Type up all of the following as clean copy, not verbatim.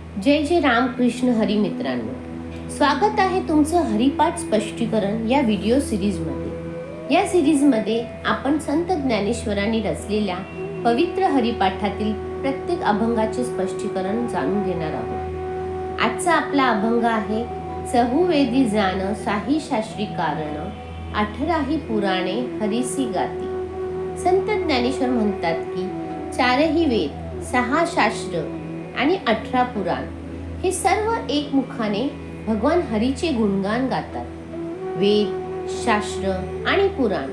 जय जय रामकृष्ण हरी मित्रांनो, स्वागत आहे तुमचं हरिपाठ स्पष्टीकरण या व्हिडिओ सिरीजमध्ये। या सिरीजमध्ये आपण संत ज्ञानेश्वरांनी रचलेल्या पवित्र हरिपाठातील प्रत्येक अभंगाचे स्पष्टीकरण जाणून घेणार आहोत। आजचा आपला अभंग आहे चहुवेदी जाण साही शास्त्री कारण, 18ही पुराणे हरिसी गाती। संत ज्ञानेश्वर म्हणतात की 4ही वेद, 6 शास्त्र आणि 18 पुराण हे सर्व एकमुखाने भगवान हरीचे गुणगान गातात। वेद, शास्त्र आणि पुराण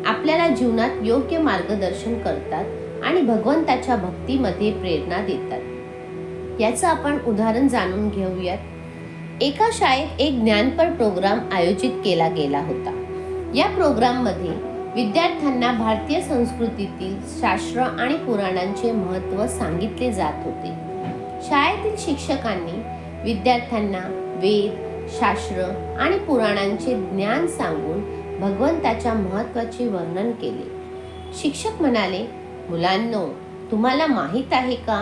आपल्याला जीवनात योग्य मार्गदर्शन करतात आणि भगवंताच्या भक्तीमध्ये प्रेरणा देतात। याचं आपण उदाहरण जाणून घेऊयात। एका शाळेत एक ज्ञानपर प्रोग्राम आयोजित केला गेला होता। या प्रोग्राममध्ये विद्यार्थ्यांना भारतीय संस्कृतीतील शास्त्र आणि पुराणांचे महत्त्व सांगितले जात होते। शाळेतील शिक्षकांनी विद्यार्थ्यांना वेद, शास्त्र आणि पुराणांचे ज्ञान सांगून भगवंताच्या महत्त्वाचे वर्णन केले। शिक्षक म्हणाले, मुलांनो, तुम्हाला माहीत आहे का,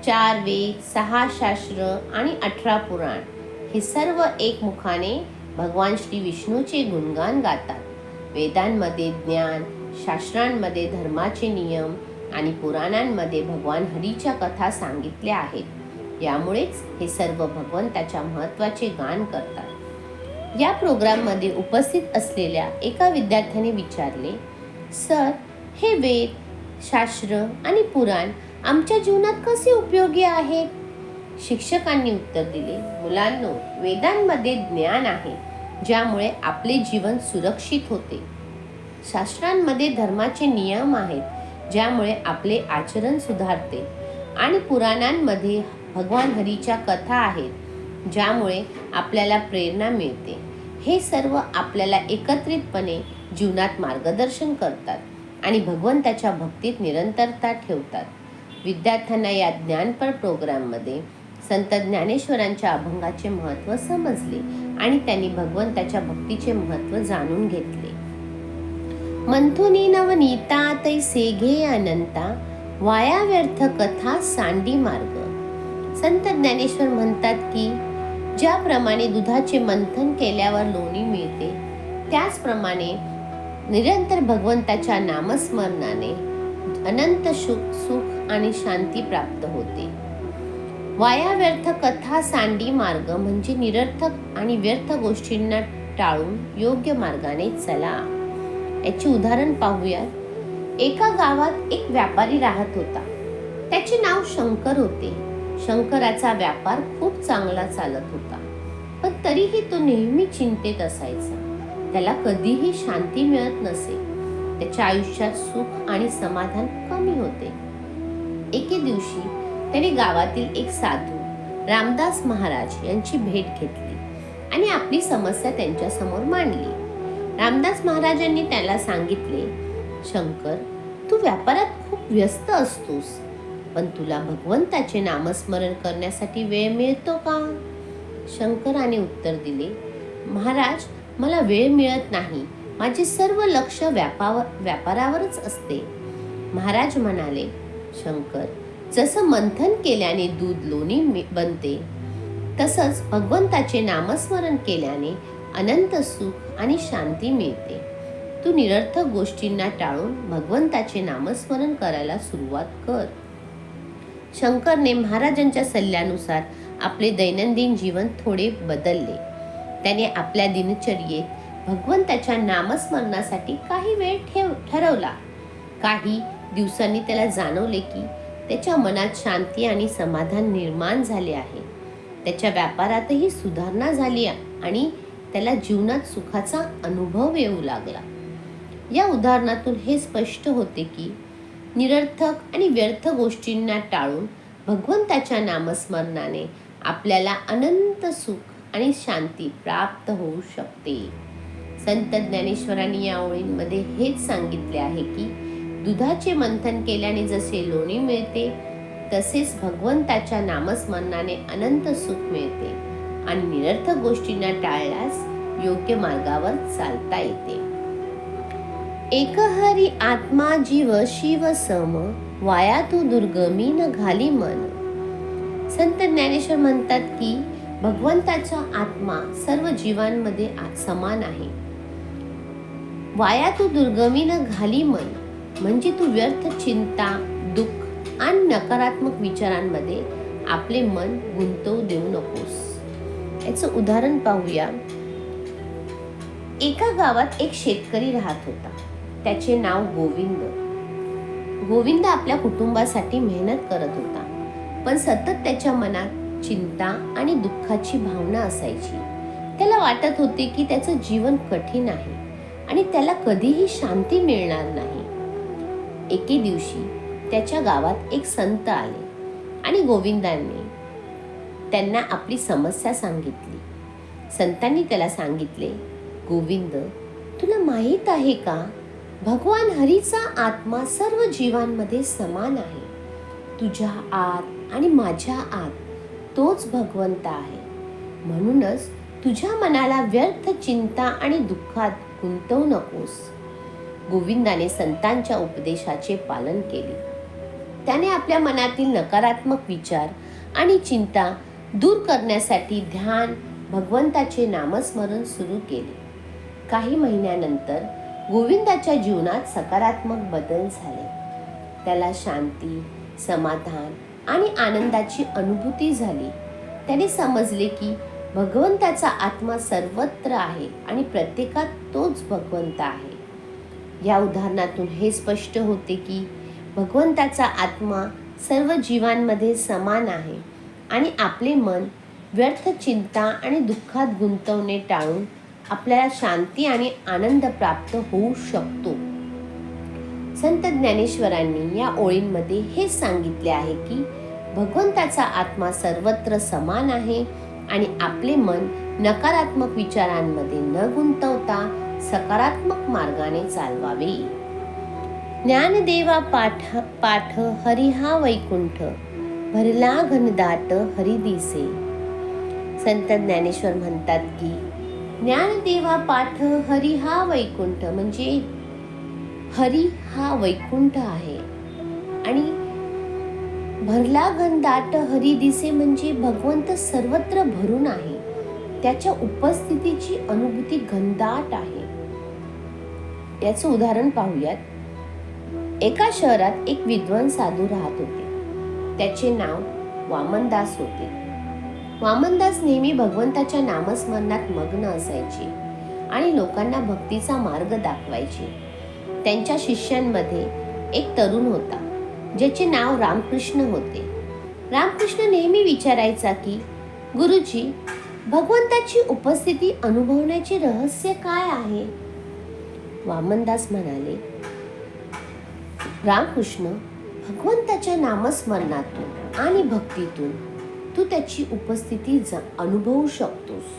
4 वेद, 6 शास्त्र आणि 18 पुराण हे सर्व एकमुखाने भगवान श्री विष्णूचे गुणगान गातात। वेदांमध्ये ज्ञान, शास्त्रांमध्ये धर्माचे नियम आणि पुराणांमध्ये भगवान हरीच्या कथा सांगितल्या आहेत। यामुळेच हे सर्व भगवंताच्या महत्त्वाचे गान करतात। या प्रोग्राममध्ये उपस्थित असलेल्या एका विद्यार्थ्याने विचारले, सर, हे वेद, शास्त्र आणि पुराण आमच्या जीवनात कसे उपयोगी आहेत? शिक्षकांनी उत्तर दिले, मुलांनो, वेदांमध्ये ज्ञान आहे ज्यामुळे आपले जीवन सुरक्षित होते। शास्त्रांमध्ये धर्माचे नियम आहेत ज्यामुळे आपले आचरण सुधारते आणि पुराणांमध्ये भगवान हरीच्या कथा आहेत ज्यामुळे आपल्याला प्रेरणा मिळते। हे सर्व आपल्याला एकत्रितपणे जीवनात मार्गदर्शन करतात आणि भगवंताच्या भक्तीत निरंतरता ठेवतात। विद्यार्थ्यांना या ज्ञानपर प्रोग्राममध्ये संत ज्ञानेश्वरांच्या अभंगाचे महत्त्व समजले आणि त्यांनी भगवंताच्या भक्तीचे महत्त्व जाणून घेतले। मंथुनी नवनीता तैसे घे अनंता, वाया व्यर्थ कथा सांडी मार्ग। संत ज्ञानेश्वर म्हणतात की ज्याप्रमाणे दुधाचे मंथन केल्यावर लोणी मिळते, त्याचप्रमाणे निरंतर भगवंताच्या नामस्मरणाने अनंत सुख आणि शांती प्राप्त होते। वाया व्यर्थ कथा सांडी मार्ग म्हणजे निरर्थक आणि व्यर्थ गोष्टींना टाळून योग्य मार्गाने चला। याचे उदाहरण पाहूयात। एका गावात एक व्यापारी राहत होता। त्याचे नाव शंकर होते। शंकराचा व्यापार खूप चांगला चालत होता, पण तरीही तो नेहमी चिंतेत असायचा। त्याला कधीही शांती मिळत नसे। त्याच्या आयुष्यात सुख आणि समाधान कमी होते। एके दिवशी त्याने गावातील एक साधू रामदास महाराज यांची भेट घेतली आणि आपली समस्या त्यांच्या समोर मांडली। रामदास महाराजांनी त्याला सांगितले, शंकर, तू व्यापारात खूप व्यस्त असतोस, पण तुला भगवंताचे नामस्मरण करण्यासाठी वेळ मिळतो का? शंकराने उत्तर दिले, महाराज, मला वेळ मिळत नाही। माझे सर्व लक्ष व्यापारावरच असते। महाराज म्हणाले, शंकर, जसं मंथन केल्याने दूध लोणी बनते, तसंच भगवंताचे नामस्मरण केल्याने अनंत सुख आणि शांती मिळते। तू निरर्थक गोष्टींना टाळून भगवंताचे नामस्मरण करायला सुरुवात कर। शंकरने महाराजांच्या सल्ल्यानुसार आपले दैनंदिन जीवन थोडे बदलले। त्याने आपल्या दिनचर्येत भगवंताच्या नामस्मरणासाठी काही वेळ ठरवला। काही दिवसांनी त्याला जाणवले की त्याच्या मनात शांती आणि समाधान निर्माण झाले आहे। त्याच्या व्यापारातही सुधारणा झाली आणि त्याला जीवनात सुखाचा अनुभव येऊ लागला। या उदाहरणातून हे स्पष्ट होते की निरर्थक आणि व्यर्थ गोष्टींना टाळून भगवंताच्या नामस्मरणाने आपल्याला अनंत सुख आणि शांती प्राप्त होऊ शकते। संत ज्ञानेश्वरांनी या ओळींमध्ये हेच सांगितले आहे की दुधाचे मंथन केल्याने जसे लोणी मिळते, तसेच भगवंताच्या नामस्मरणाने अनंत सुख मिळते आणि निरर्थक गोष्टींना टाळल्यास योग्य मार्गावर चालता येते। एक हरी आत्मा जीव शिव सम, वाया तू दुर्गमी न घाली मन। संत ज्ञानेश्वर म्हणतात की भगवंताचा आत्मा सर्व जीवांमध्ये समान आहे. वाया तू दुर्गमी न घाली मन, म्हणजे तू व्यर्थ चिंता, दुःख आणि नकारात्मक विचारांमध्ये आपले मन गुंतवू देऊ नकोस. याचं उदाहरण पाहूया. एका गावात एक शेतकरी राहत होता. त्याचे नाव गोविंद. गोविंद आपल्या कुटुंबासाठी मेहनत करत होता, पण सतत त्याच्या मनात चिंता आणि दुःखाची भावना असायची. त्याला वाटत होते की त्याचं जीवन कठीण आहे आणि त्याला कधीही शांती मिळणार नाही. एके दिवशी त्याच्या गावात एक संत आले आणि गोविंदांनी त्यांना आपली समस्या सांगितली. संतांनी त्याला सांगितले, गोविंद, तुला माहीत आहे का, भगवान हरीचा आत्मा सर्व जीवांमध्ये समान आहे. तुझ्या आत आणि माझ्या आत तोच भगवंत आहे. म्हणूनच तुझ्या मनाला व्यर्थ चिंता आणि दुःखात गुंतवू नकोस. गोविंदाने संतांच्या उपदेशाचे पालन केले. त्याने आपल्या मनातील नकारात्मक विचार आणि चिंता दूर करण्यासाठी ध्यान, भगवंताचे नामस्मरण सुरू केले. काही महिन्यानंतर गोविंदाच्या जीवनात सकारात्मक बदल झाले. त्याला शांती, समाधान आणि आनंदाची अनुभूती झाली. त्याने समजले की भगवंताचा आत्मा सर्वत्र आहे आणि प्रत्येकात तोच भगवंत आहे. या उदाहरणातून हे स्पष्ट होते की भगवंताचा आत्मा सर्व जीवांमध्ये समान आहे आणि आपले मन व्यर्थ चिंता आणि दुःखात गुंतवणे टाळून आपल्याला शांती आणि आनंद प्राप्त होऊ शकतो. संत ज्ञानेश्वरांनी या ओळींमध्ये हे सांगितले आहे की भगवंताचा आत्मा सर्वत्र समान आहे आणि आपले मन नकारात्मक विचारांमध्ये न गुंतवता सकारात्मक मार्गाने चालवावे. ज्ञानदेवा पाठ हरिहा वैकुंठ, भरला घनदाट हरी दिसे. संत ज्ञानेश्वर म्हणतात की ज्ञानदेवा पाठ हरी हा वैकुंठ, म्हणजे हरी हा वैकुंठ आहे आणि भरला घनदाट हरी दिसे म्हणजे भगवंत सर्वत्र भरून आहे. त्याच्या उपस्थितीची अनुभूती घनदाट आहे. याचं उदाहरण पाहूयात. एका शहरात एक विद्वान साधू राहत होते. त्याचे नाव वामनदास होते. वामनदास नेहमी भगवंताच्या नामस्मरणात मग्न असायचे आणि लोकांना भक्तीचा मार्ग दाखवायचे. त्यांच्या शिष्यांमध्ये एक तरुण होता ज्याचे नाव रामकृष्ण होते. रामकृष्ण नेहमी विचारायचा की गुरुजी, भगवंताची उपस्थिती अनुभवण्याचे रहस्य काय आहे? वामनदास म्हणाले, रामकृष्ण, भगवंताच्या नामस्मरणातून आणि भक्तीतून तू त्याची उपस्थिती अनुभवू शकतोस.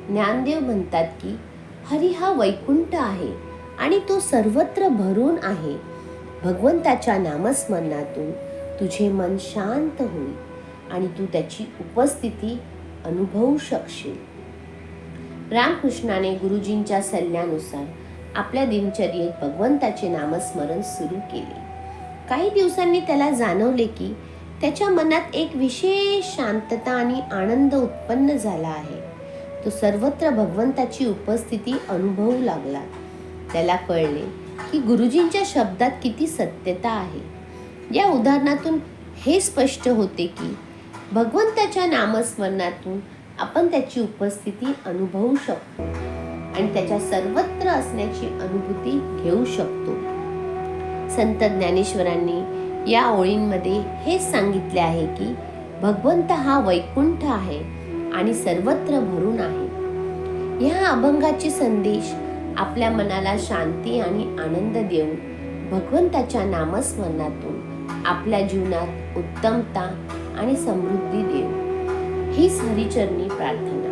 ज्ञानदेव म्हणतात की हरी हा वैकुंठ आहे आणि तो सर्वत्र भरून आहे. भगवंताच्या नामस्मरणातून तुझे मन शांत होईल आणि तू त्याची उपस्थिती अनुभवू शकशील. रामकृष्णाने गुरुजींच्या सल्ल्यानुसार आपल्या दिनचर्येत भगवंताचे नामस्मरण सुरू केले. काही दिवसांनी त्याला जाणवले की त्याच्या मनात एक विशेष शांतता आणि आनंद उत्पन्न झाला आहे. तो सर्वत्र भगवंताची उपस्थिती अनुभवू लागला. त्याला कळले की गुरुजींच्या शब्दात किती सत्यता आहे. या उदाहरणातून हे स्पष्ट होते की भगवंताच्या नामस्मरणातून आपण त्याची उपस्थिती अनुभवू शकतो आणि त्याच्या सर्वत्र असण्याची अनुभूती घेऊ शकतो. संत ज्ञानेश्वरांनी या ओळींमध्ये हे सांगितले आहे की भगवंत हा वैकुंठ आहे आणि सर्वत्र भरून आहे. या अभंगाचे संदेश आपल्या मनाला शांती आणि आनंद देऊन भगवंताच्या नामस्मरणातून आपल्या जीवनात उत्तमता आणि समृद्धी देऊ, हीच हरिचरणी प्रार्थना.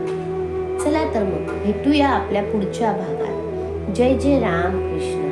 चला तर मग भेटूया आपल्या पुढच्या भागात. जय जय राम कृष्ण.